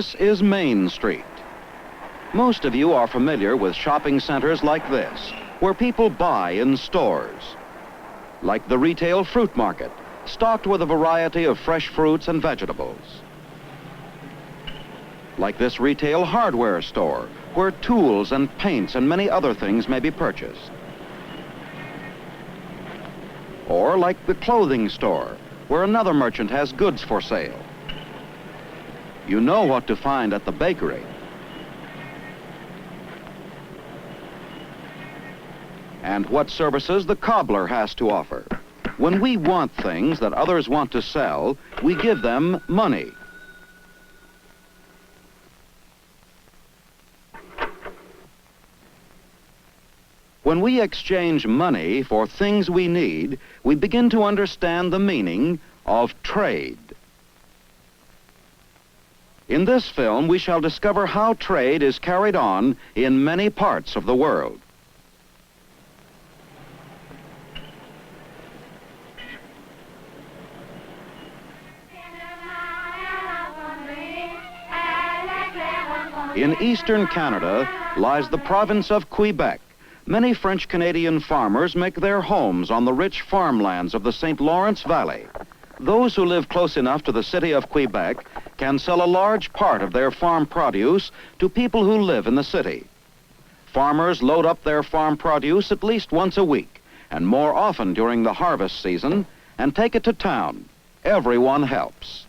This is Main Street. Most of you are familiar with shopping centers like this, where people buy in stores. Like the retail fruit market, stocked with a variety of fresh fruits and vegetables. Like this retail hardware store, where tools and paints and many other things may be purchased. Or like the clothing store, where another merchant has goods for sale. You know what to find at the bakery. And what services the cobbler has to offer. When we want things that others want to sell, we give them money. When we exchange money for things we need, we begin to understand the meaning of trade. In this film, we shall discover how trade is carried on in many parts of the world. In eastern Canada lies the province of Quebec. Many French-Canadian farmers make their homes on the rich farmlands of the St. Lawrence Valley. Those who live close enough to the city of Quebec can sell a large part of their farm produce to people who live in the city. Farmers load up their farm produce at least once a week, and more often during the harvest season, and take it to town. Everyone helps.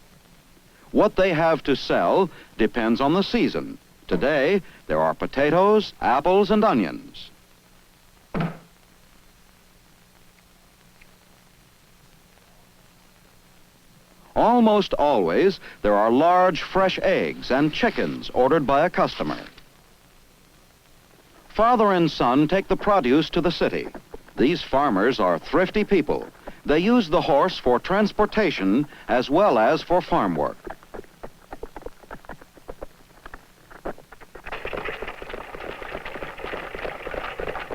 What they have to sell depends on the season. Today, there are potatoes, apples, and onions. Almost always, there are large fresh eggs and chickens ordered by a customer. Father and son take the produce to the city. These farmers are thrifty people. They use the horse for transportation as well as for farm work.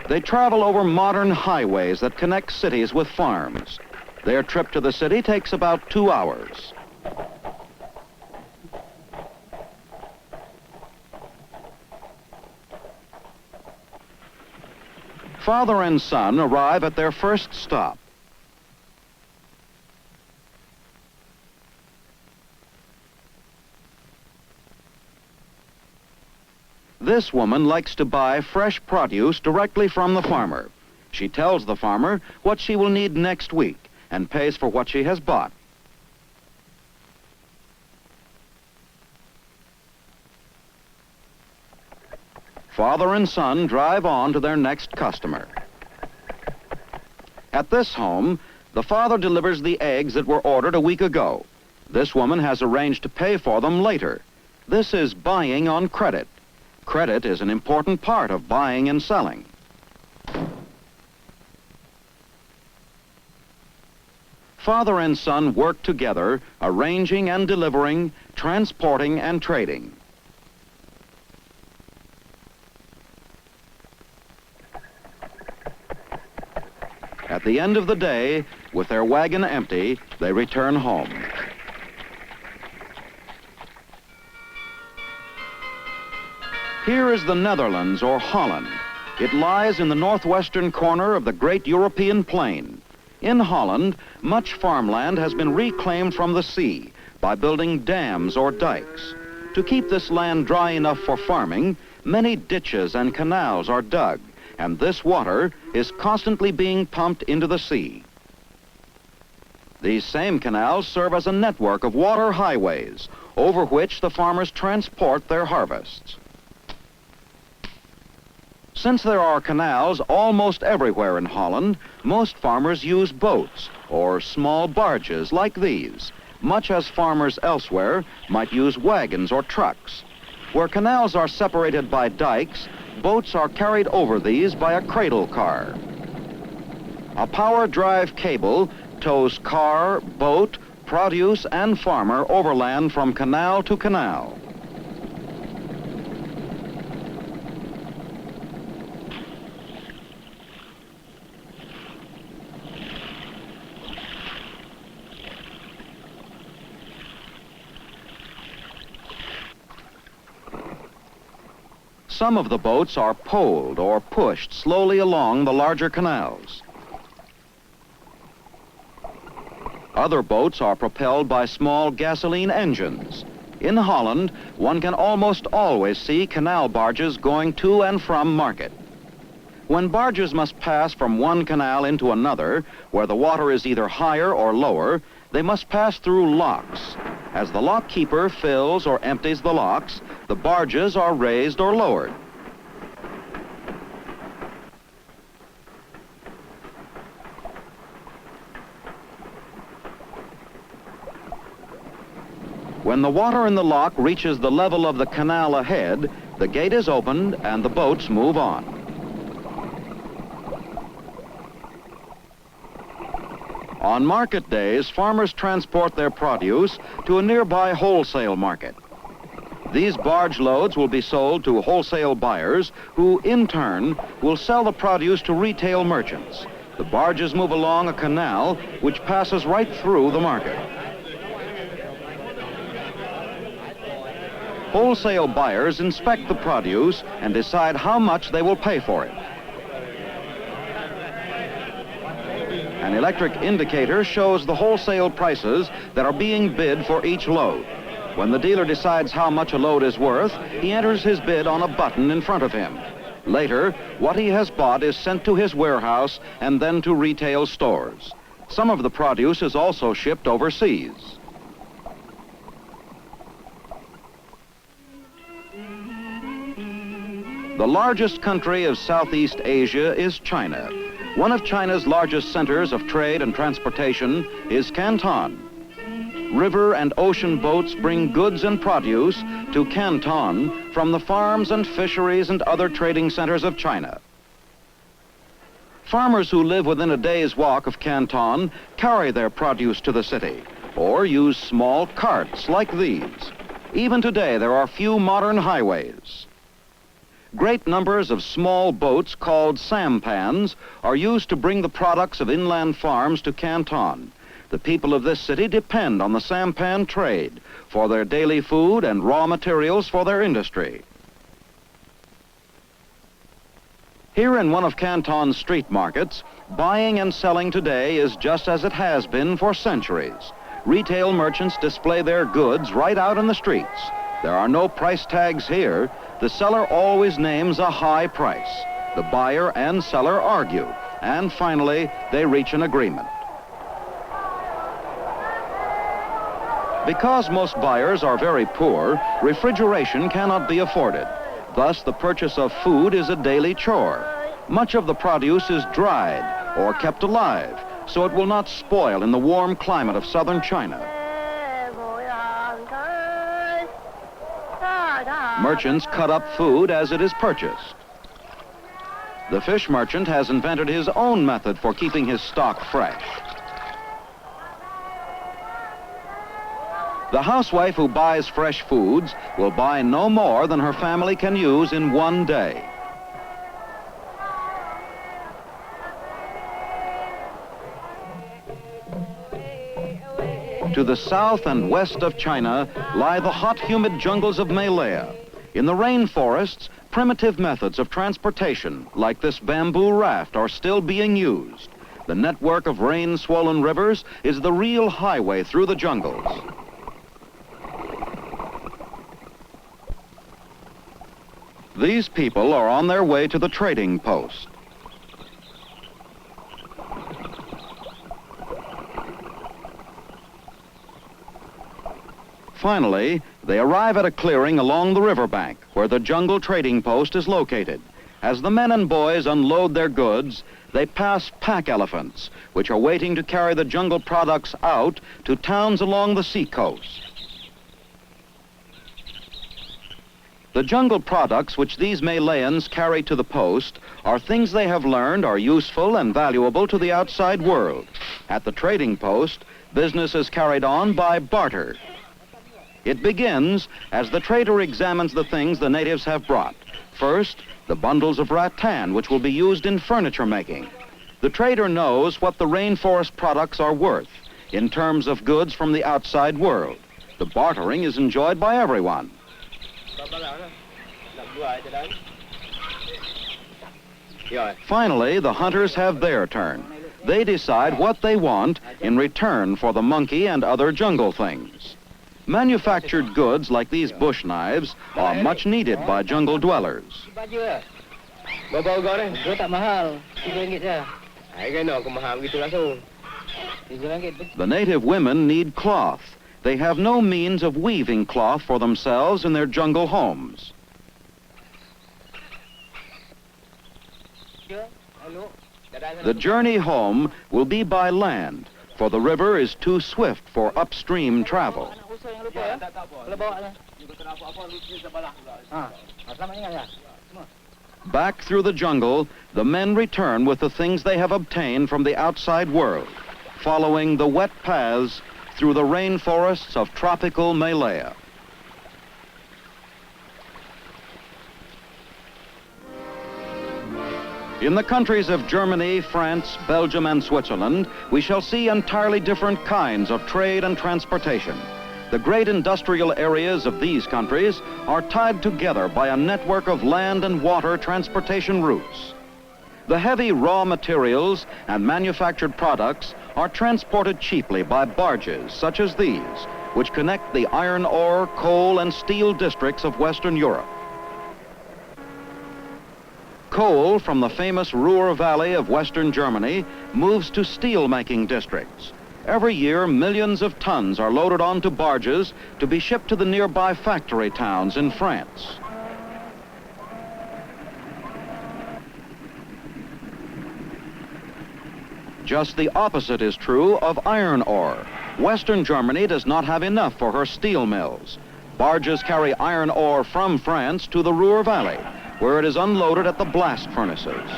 They travel over modern highways that connect cities with farms. Their trip to the city takes about 2 hours. Father and son arrive at their first stop. This woman likes to buy fresh produce directly from the farmer. She tells the farmer what she will need next week and pays for what she has bought. Father and son drive on to their next customer. At this home, the father delivers the eggs that were ordered a week ago. This woman has arranged to pay for them later. This is buying on credit. Credit is an important part of buying and selling. Father and son work together, arranging and delivering, transporting and trading. At the end of the day, with their wagon empty, they return home. Here is the Netherlands, or Holland. It lies in the northwestern corner of the great European plain. In Holland, much farmland has been reclaimed from the sea by building dams or dikes. To keep this land dry enough for farming, many ditches and canals are dug, and this water is constantly being pumped into the sea. These same canals serve as a network of water highways over which the farmers transport their harvests. Since there are canals almost everywhere in Holland, most farmers use boats or small barges like these, much as farmers elsewhere might use wagons or trucks. Where canals are separated by dikes, boats are carried over these by a cradle car. A power drive cable tows car, boat, produce, and farmer overland from canal to canal. Some of the boats are poled or pushed slowly along the larger canals. Other boats are propelled by small gasoline engines. In Holland, one can almost always see canal barges going to and from market. When barges must pass from one canal into another, where the water is either higher or lower, they must pass through locks. As the lock keeper fills or empties the locks, the barges are raised or lowered. When the water in the lock reaches the level of the canal ahead, the gate is opened and the boats move on. On market days, farmers transport their produce to a nearby wholesale market. These barge loads will be sold to wholesale buyers who, in turn, will sell the produce to retail merchants. The barges move along a canal which passes right through the market. Wholesale buyers inspect the produce and decide how much they will pay for it. An electric indicator shows the wholesale prices that are being bid for each load. When the dealer decides how much a load is worth, he enters his bid on a button in front of him. Later, what he has bought is sent to his warehouse and then to retail stores. Some of the produce is also shipped overseas. The largest country of Southeast Asia is China. One of China's largest centers of trade and transportation is Canton. River and ocean boats bring goods and produce to Canton from the farms and fisheries and other trading centers of China. Farmers who live within a day's walk of Canton carry their produce to the city or use small carts like these. Even today, there are few modern highways. Great numbers of small boats called sampans are used to bring the products of inland farms to Canton. The people of this city depend on the sampan trade for their daily food and raw materials for their industry. Here in one of Canton's street markets, buying and selling today is just as it has been for centuries. Retail merchants display their goods right out in the streets. There are no price tags here. The seller always names a high price. The buyer and seller argue, and finally, they reach an agreement. Because most buyers are very poor, refrigeration cannot be afforded. Thus, the purchase of food is a daily chore. Much of the produce is dried or kept alive, so it will not spoil in the warm climate of southern China. Merchants cut up food as it is purchased. The fish merchant has invented his own method for keeping his stock fresh. The housewife who buys fresh foods will buy no more than her family can use in one day. To the south and west of China lie the hot, humid jungles of Malaya. In the rainforests, primitive methods of transportation, like this bamboo raft, are still being used. The network of rain-swollen rivers is the real highway through the jungles. These people are on their way to the trading post. Finally, they arrive at a clearing along the riverbank where the jungle trading post is located. As the men and boys unload their goods, they pass pack elephants, which are waiting to carry the jungle products out to towns along the seacoast. The jungle products which these Malayans carry to the post are things they have learned are useful and valuable to the outside world. At the trading post, business is carried on by barter. It begins as the trader examines the things the natives have brought. First, the bundles of rattan, which will be used in furniture making. The trader knows what the rainforest products are worth in terms of goods from the outside world. The bartering is enjoyed by everyone. Finally, the hunters have their turn. They decide what they want in return for the monkey and other jungle things. Manufactured goods like these bush knives are much needed by jungle dwellers. The native women need cloth. They have no means of weaving cloth for themselves in their jungle homes. The journey home will be by land, for the river is too swift for upstream travel. Back through the jungle, the men return with the things they have obtained from the outside world, following the wet paths through the rainforests of tropical Malaya. In the countries of Germany, France, Belgium, and Switzerland, we shall see entirely different kinds of trade and transportation. The great industrial areas of these countries are tied together by a network of land and water transportation routes. The heavy raw materials and manufactured products are transported cheaply by barges such as these, which connect the iron ore, coal, and steel districts of Western Europe. Coal from the famous Ruhr Valley of Western Germany moves to steel-making districts. Every year, millions of tons are loaded onto barges to be shipped to the nearby factory towns in France. Just the opposite is true of iron ore. Western Germany does not have enough for her steel mills. Barges carry iron ore from France to the Ruhr Valley, where it is unloaded at the blast furnaces.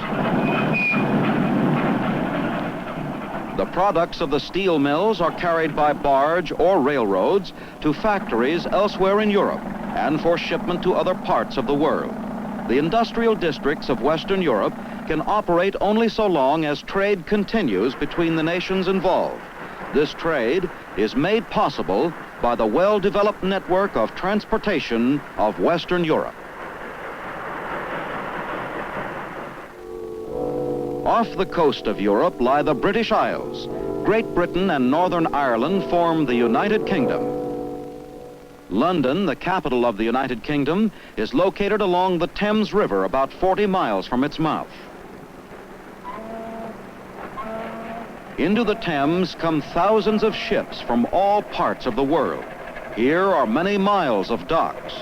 The products of the steel mills are carried by barge or railroads to factories elsewhere in Europe and for shipment to other parts of the world. The industrial districts of Western Europe can operate only so long as trade continues between the nations involved. This trade is made possible by the well-developed network of transportation of Western Europe. Off the coast of Europe lie the British Isles. Great Britain and Northern Ireland form the United Kingdom. London, the capital of the United Kingdom, is located along the Thames River about 40 miles from its mouth. Into the Thames come thousands of ships from all parts of the world. Here are many miles of docks.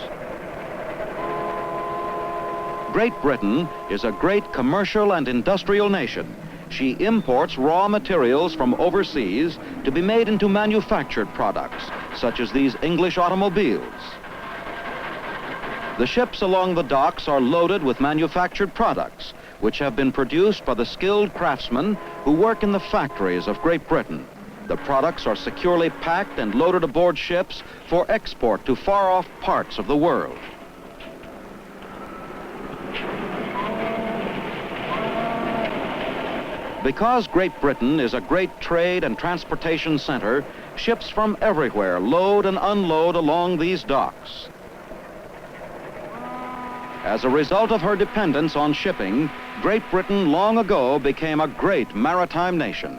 Great Britain is a great commercial and industrial nation. She imports raw materials from overseas to be made into manufactured products, such as these English automobiles. The ships along the docks are loaded with manufactured products, which have been produced by the skilled craftsmen who work in the factories of Great Britain. The products are securely packed and loaded aboard ships for export to far-off parts of the world. Because Great Britain is a great trade and transportation center, ships from everywhere load and unload along these docks. As a result of her dependence on shipping, Great Britain long ago became a great maritime nation.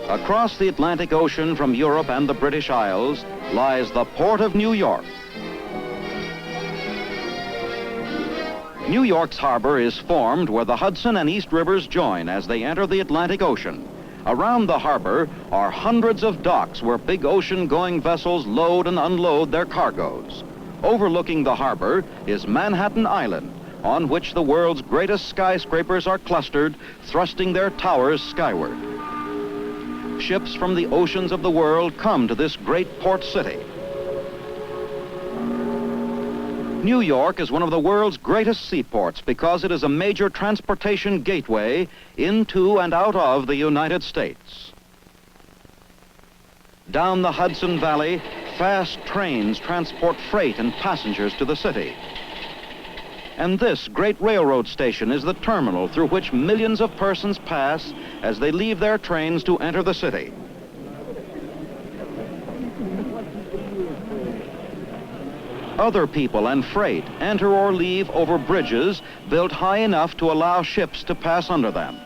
Across the Atlantic Ocean from Europe and the British Isles lies the port of New York. New York's harbor is formed where the Hudson and East Rivers join as they enter the Atlantic Ocean. Around the harbor are hundreds of docks where big ocean-going vessels load and unload their cargoes. Overlooking the harbor is Manhattan Island, on which the world's greatest skyscrapers are clustered, thrusting their towers skyward. Ships from the oceans of the world come to this great port city. New York is one of the world's greatest seaports because it is a major transportation gateway into and out of the United States. Down the Hudson Valley, fast trains transport freight and passengers to the city. And this great railroad station is the terminal through which millions of persons pass as they leave their trains to enter the city. Other people and freight enter or leave over bridges built high enough to allow ships to pass under them.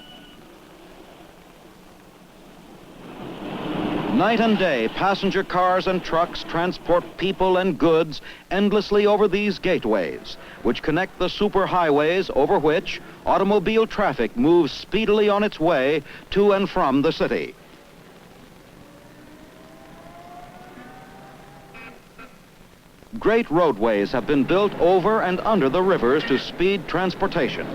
Night and day, passenger cars and trucks transport people and goods endlessly over these gateways, which connect the superhighways over which automobile traffic moves speedily on its way to and from the city. Great roadways have been built over and under the rivers to speed transportation.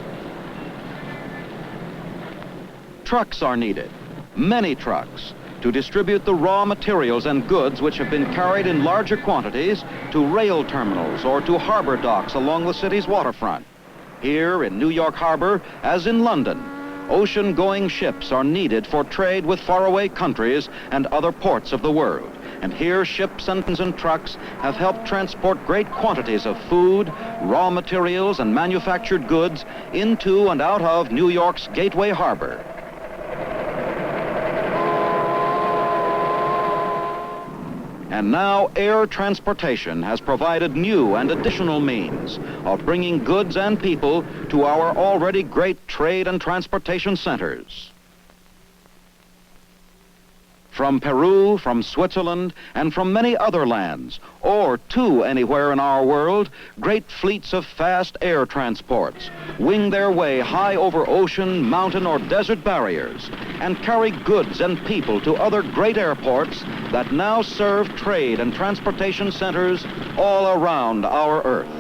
Trucks are needed, many trucks, to distribute the raw materials and goods which have been carried in larger quantities to rail terminals or to harbor docks along the city's waterfront. Here in New York Harbor, as in London, ocean-going ships are needed for trade with faraway countries and other ports of the world. And here ships and trucks have helped transport great quantities of food, raw materials, and manufactured goods into and out of New York's Gateway Harbor. And now air transportation has provided new and additional means of bringing goods and people to our already great trade and transportation centers. From Peru, from Switzerland, and from many other lands, or to anywhere in our world, great fleets of fast air transports wing their way high over ocean, mountain, or desert barriers and carry goods and people to other great airports that now serve trade and transportation centers all around our Earth.